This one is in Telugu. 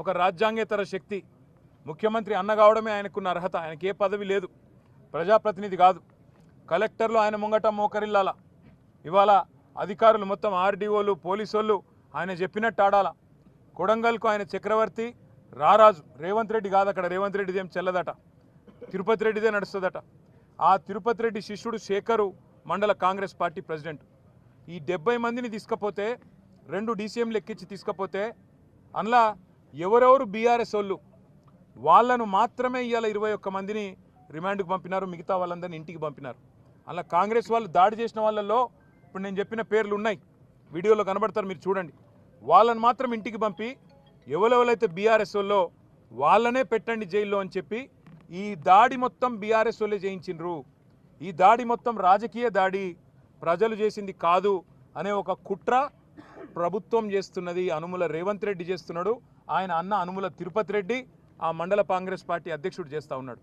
ఒక రాజ్యాంగేతర శక్తి ముఖ్యమంత్రి అన్న కావడమే ఆయనకున్న అర్హత. ఆయనకి ఏ పదవి లేదు, ప్రజాప్రతినిధి కాదు. కలెక్టర్లు ఆయన ముంగట మోకరిల్లాల. ఇవాళ అధికారులు మొత్తం ఆర్డీఓలు పోలీసోళ్ళు ఆయన చెప్పినట్టు ఆడాల. కొడంగల్కు ఆయన చక్రవర్తి రారాజు. రేవంత్ రెడ్డి కాదు, అక్కడ రేవంత్ రెడ్డిది ఏం చెల్లదట, తిరుపతి రెడ్డిదే నడుస్తుందట. ఆ తిరుపతి రెడ్డి శిష్యుడు శేఖరు మండల కాంగ్రెస్ పార్టీ ప్రెసిడెంట్. ఈ 70 మందిని తీసుకపోతే 2 డీసీఎంలు ఎక్కించి తీసుకపోతే అందులో ఎవరెవరు బీఆర్ఎస్ వాళ్ళు వాళ్ళను మాత్రమే ఇవాళ 21 మందిని రిమాండ్కు పంపినారు, మిగతా వాళ్ళందరినీ ఇంటికి పంపినారు. అలా కాంగ్రెస్ వాళ్ళు దాడి చేసిన వాళ్ళల్లో ఇప్పుడు నేను చెప్పిన పేర్లు ఉన్నాయి, వీడియోలో కనబడతారు, మీరు చూడండి. వాళ్ళని మాత్రం ఇంటికి పంపి ఎవరెవరైతే బీఆర్ఎస్ వాళ్ళో వాళ్ళనే పెట్టండి జైల్లో అని చెప్పి ఈ దాడి మొత్తం బీఆర్ఎస్ వాళ్ళే చేయించిండ్రు. ఈ దాడి మొత్తం రాజకీయ దాడి, ప్రజలు చేసింది కాదు అనే ఒక కుట్ర ప్రభుత్వం చేస్తున్నది. అనుముల రేవంత్ రెడ్డి చేస్తున్నాడు, ఆయన అన్న అనుముల తిరుపతి రెడ్డి ఆ మండల కాంగ్రెస్ పార్టీ అధ్యక్షుడు చేస్తూ ఉన్నాడు.